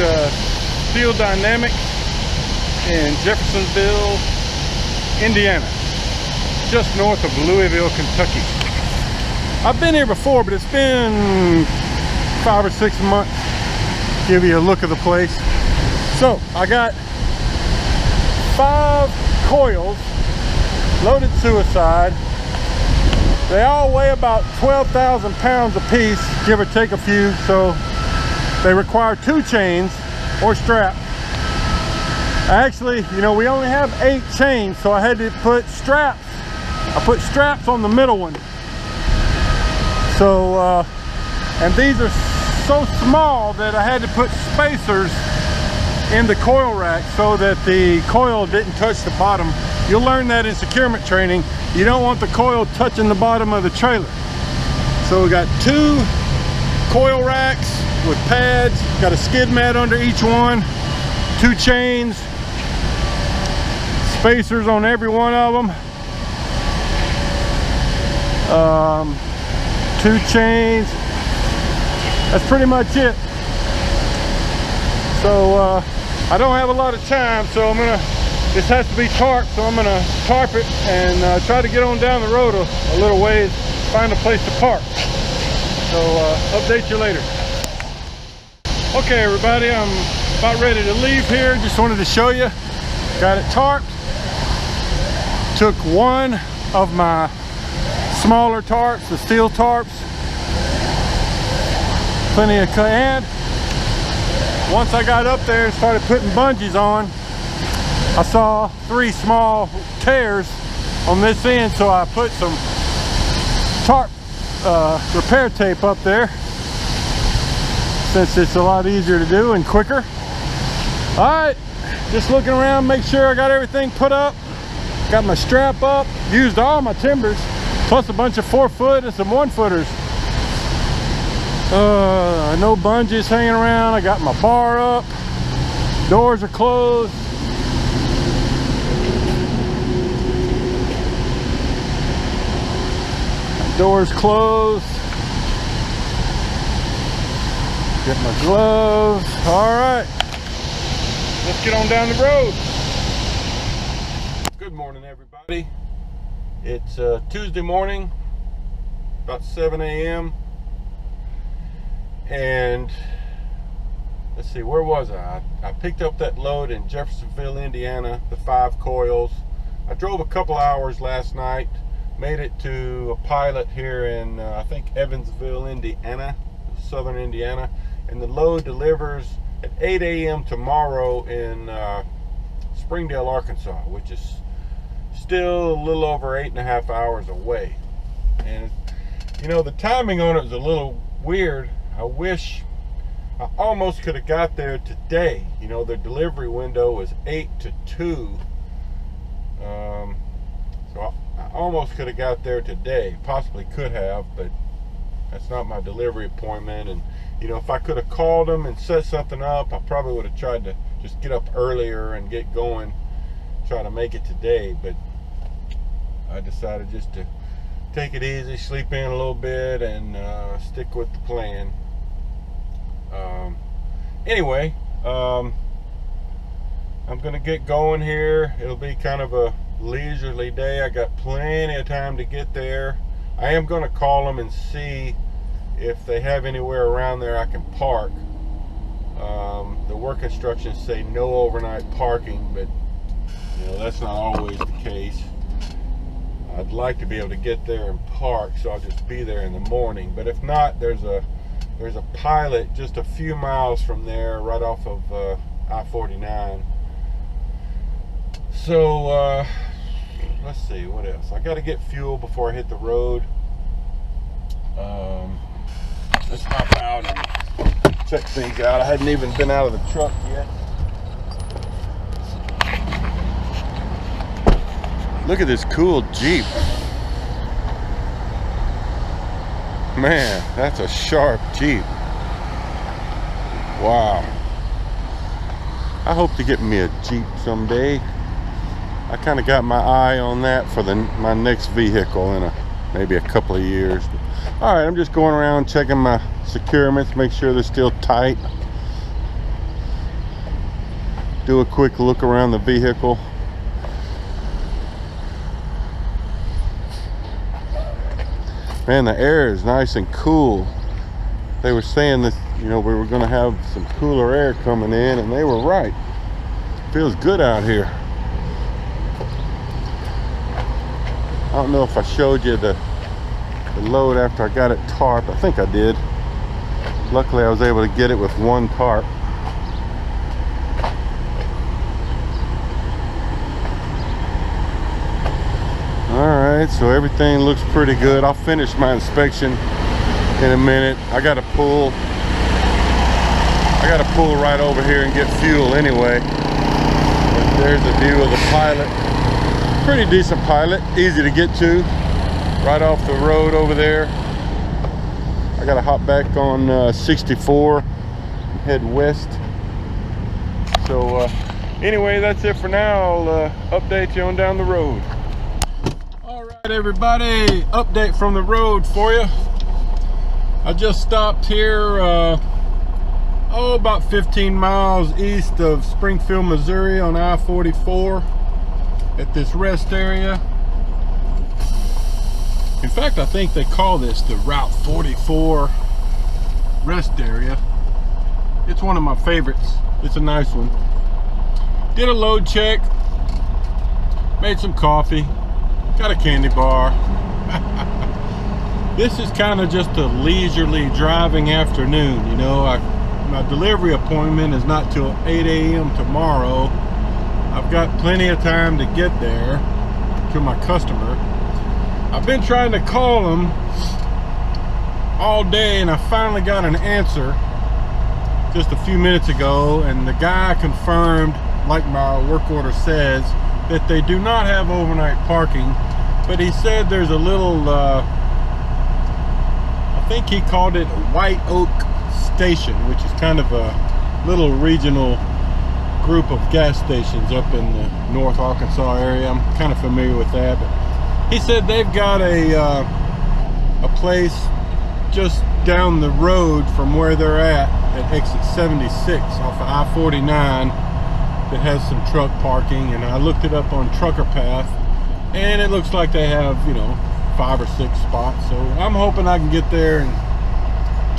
Steel Dynamics in Jeffersonville, Indiana, just north of Louisville, Kentucky. I've been here before, but it's been 5 or 6 months. Give you a look of the place. So I got 5 coils loaded suicide. They all weigh about 12,000 pounds a piece, give or take a few, so they require 2 chains or straps. Actually, you know, we only have 8 chains, so I had to put straps. I put straps on the middle one. So, and these are so small that I had to put spacers in the coil rack so that the coil didn't touch the bottom. You'll learn that in securement training. You don't want the coil touching the bottom of the trailer. So we got 2 coil racks with pads, got a skid mat under each one, 2 chains, spacers on every one of them, 2 chains. That's pretty much it. So I don't have a lot of time, so this has to be tarped, so I'm gonna tarp it and try to get on down the road a little ways, find a place to park. So update you later. Okay everybody, I'm about ready to leave here. Just wanted to show you. Got it tarped. Took one of my smaller tarps, the steel tarps. Plenty of and once I got up there and started putting bungees on, I saw 3 small tears on this end, so I put some tarp repair tape up there, since it's a lot easier to do and quicker. All right, just looking around, make sure I got everything put up. Got my strap up, used all my timbers, plus a bunch of 4-foot and some 1-footers. No bungees hanging around. I got my bar up, doors are closed. Doors closed. Get my gloves. All right, let's get on down the road. Good morning everybody. It's Tuesday morning, about 7 a.m. and let's see, where was I picked up that load in Jeffersonville, Indiana, the 5 coils. I drove a couple hours last night, made it to a pilot here in I think Evansville, Indiana, southern Indiana, and the load delivers at 8 a.m. tomorrow in Springdale, Arkansas, which is still a little over 8.5 hours away. And you know, the timing on it was a little weird. I wish I almost could have got there today. You know, the delivery window was 8 to 2. So I almost could have got there today. Possibly could have, but that's not my delivery appointment. And you know, if I could have called them and set something up, I probably would have tried to just get up earlier and get going, try to make it today. But I decided just to take it easy, sleep in a little bit, and stick with the plan. Anyway, I'm gonna get going here. It'll be kind of a leisurely day. I got plenty of time to get there. I am gonna call them and see if they have anywhere around there I can park. The work instructions say no overnight parking, but you know, that's not always the case. I'd like to be able to get there and park, so I'll just be there in the morning. But if not, there's a pilot just a few miles from there, right off of I-49. So let's see, what else? I got to get fuel before I hit the road. Let's hop out and check things out. I hadn't even been out of the truck yet. Look at this cool Jeep. Man, that's a sharp Jeep. Wow. I hope to get me a Jeep someday. I kind of got my eye on that for my next vehicle in maybe a couple of years. All right, I'm just going around checking my securements, make sure they're still tight. do a quick look around the vehicle. Man, the air is nice and cool. They were saying that, you know, we were going to have some cooler air coming in, and they were right. Feels good out here. I don't know if I showed you the load after I got it tarped. I think I did. Luckily, I was able to get it with one tarp. Alright, so everything looks pretty good. I'll finish my inspection in a minute. I gotta pull right over here and get fuel anyway. But there's the view of the Pilot. Pretty decent Pilot, easy to get to, right off the road over there. I gotta hop back on 64 and head west. So anyway, that's it for now. I'll update you on down the road. All right, everybody, update from the road for you. I just stopped here about 15 miles east of Springfield, Missouri on I-44 at this rest area. In fact, I think they call this the Route 44 rest area. It's one of my favorites. It's a nice one. Did a load check, made some coffee, got a candy bar. This is kind of just a leisurely driving afternoon. You know, my delivery appointment is not till 8 a.m. tomorrow. I've got plenty of time to get there to my customer. I've been trying to call them all day, and I finally got an answer just a few minutes ago, and the guy confirmed, like my work order says, that they do not have overnight parking, but he said there's a little I think he called it White Oak Station, which is kind of a little regional group of gas stations up in the North Arkansas area. I'm kind of familiar with that, but he said they've got a place just down the road from where they're at exit 76 off of I-49 that has some truck parking, and I looked it up on Trucker Path, and it looks like they have, you know, 5 or 6 spots. So I'm hoping I can get there and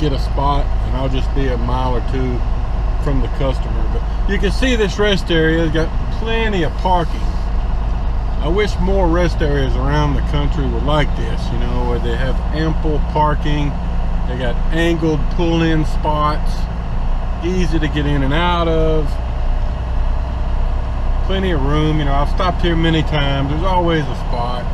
get a spot, and I'll just be a mile or two from the customer. But you can see this rest area has got plenty of parking. I wish more rest areas around the country were like this, you know, where they have ample parking. They got angled pull-in spots, easy to get in and out of. Plenty of room, you know. I've stopped here many times. There's always a spot.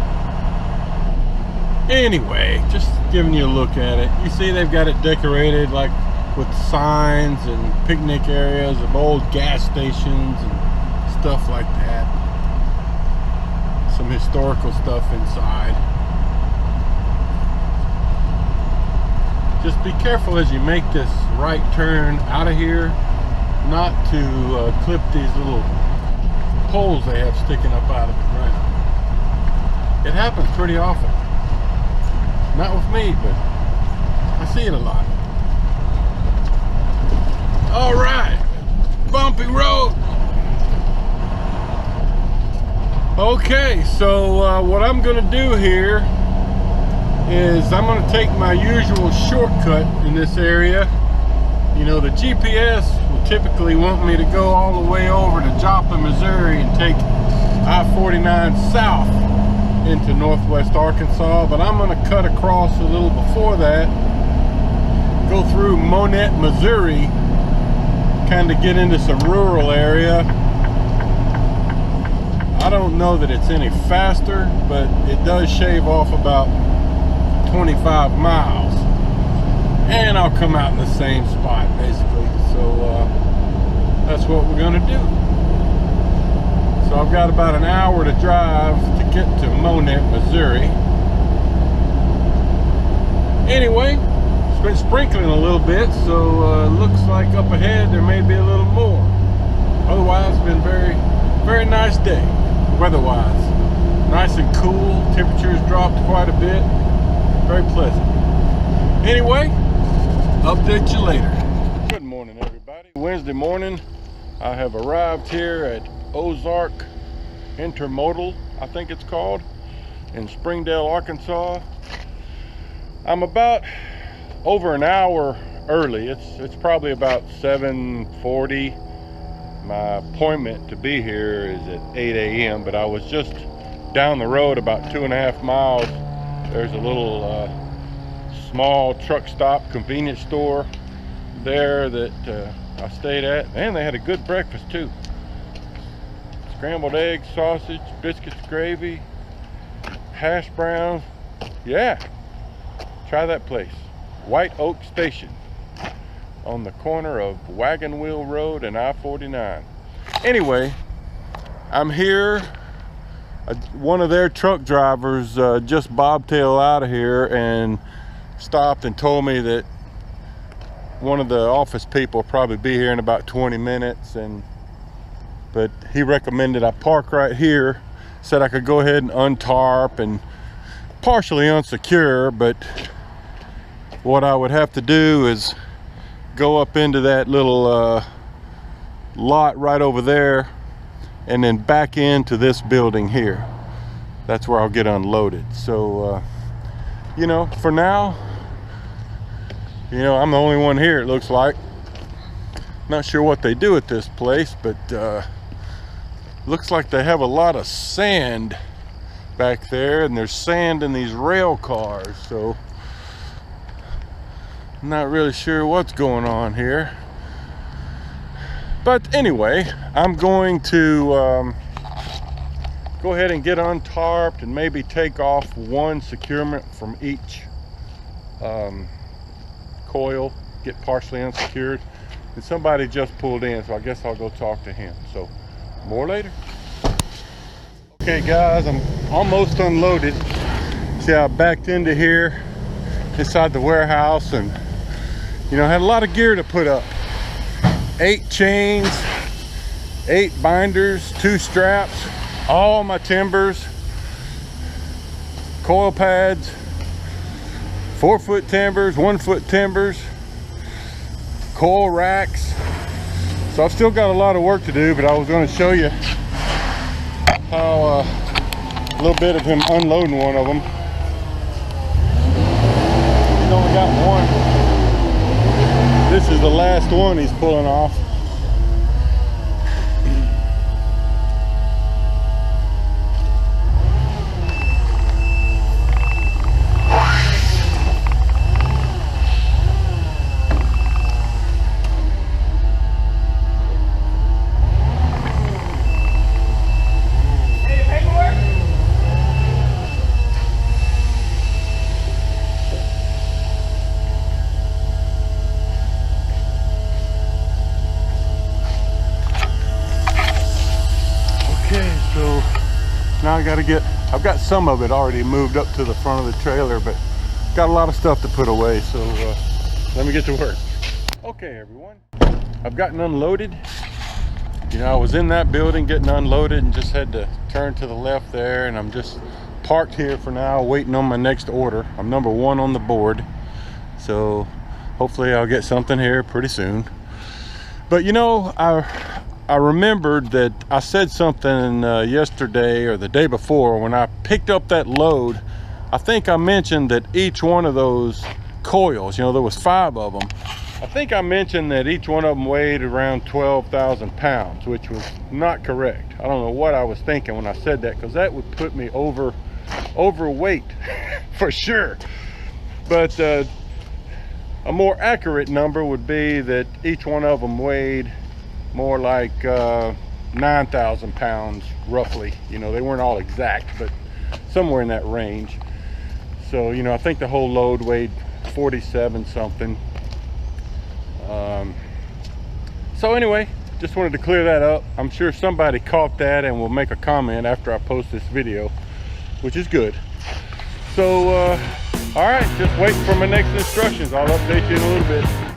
Anyway, just giving you a look at it. You see they've got it decorated like with signs and picnic areas of old gas stations and stuff like that. Some historical stuff inside. Just be careful as you make this right turn out of here, not to clip these little poles they have sticking up out of the ground. It happens pretty often. Not with me, but I see it a lot. All right, bumpy road. Okay, so what I'm gonna do here is I'm gonna take my usual shortcut in this area. You know, the GPS will typically want me to go all the way over to Joplin, Missouri and take I-49 south into northwest Arkansas, but I'm gonna cut across a little before that, go through Monette, Missouri, kind of get into some rural area. I don't know that it's any faster, but it does shave off about 25 miles. And I'll come out in the same spot, basically. So that's what we're gonna do. So I've got about an hour to drive to get to Monette, Missouri. Anyway, it's been sprinkling a little bit, so looks like up ahead there may be a little more. Otherwise, it's been very nice day, weather-wise. Nice and cool. Temperatures dropped quite a bit. Very pleasant. Anyway, update you later. Good morning, everybody. Wednesday morning. I have arrived here at Ozark Intermodal, I think it's called, in Springdale, Arkansas. I'm about over an hour early. It's probably about 7:40. My appointment to be here is at 8 a.m. but I was just down the road about 2.5 miles. There's a little small truck stop convenience store there that I stayed at, and they had a good breakfast too. Scrambled eggs, sausage, biscuits, gravy, hash browns. Yeah, try that place. White Oak Station on the corner of Wagon Wheel Road and I-49. Anyway, I'm here. One of their truck drivers just bobtailed out of here and stopped and told me that one of the office people will probably be here in about 20 minutes, but he recommended I park right here, said I could go ahead and untarp and partially unsecure, but what I would have to do is go up into that little lot right over there and then back into this building here. That's where I'll get unloaded. So you know, for now, you know, I'm the only one here, it looks like. Not sure what they do at this place, but looks like they have a lot of sand back there, and there's sand in these rail cars, so I'm not really sure what's going on here. But anyway, I'm going to go ahead and get untarped and maybe take off one securement from each coil, get partially unsecured. And somebody just pulled in, so I guess I'll go talk to him. So more later. Okay guys, I'm almost unloaded. See, I backed into here inside the warehouse, and you know, I had a lot of gear to put up. 8 chains, 8 binders, 2 straps, all my timbers, coil pads, 4-foot timbers, 1-foot timbers, coil racks. So I've still got a lot of work to do, but I was going to show you how a little bit of him unloading one of them. He's only got one. This is the last one he's pulling off. Now I've got some of it already moved up to the front of the trailer, but got a lot of stuff to put away, so let me get to work. Okay everyone, I've gotten unloaded. You know, I was in that building getting unloaded and just had to turn to the left there, and I'm just parked here for now waiting on my next order. I'm number 1 on the board, so hopefully I'll get something here pretty soon. But you know, I remembered that I said something yesterday or the day before when I picked up that load. I think I mentioned that each one of those coils, you know, there was 5 of them. I think I mentioned that each one of them weighed around 12,000 pounds, which was not correct. I don't know what I was thinking when I said that, because that would put me overweight for sure. But a more accurate number would be that each one of them weighed more like 9,000 pounds roughly. You know, they weren't all exact, but somewhere in that range. So, you know, I think the whole load weighed 47 something. So anyway, just wanted to clear that up. I'm sure somebody caught that and will make a comment after I post this video, which is good. So all right, just wait for my next instructions. I'll update you in a little bit.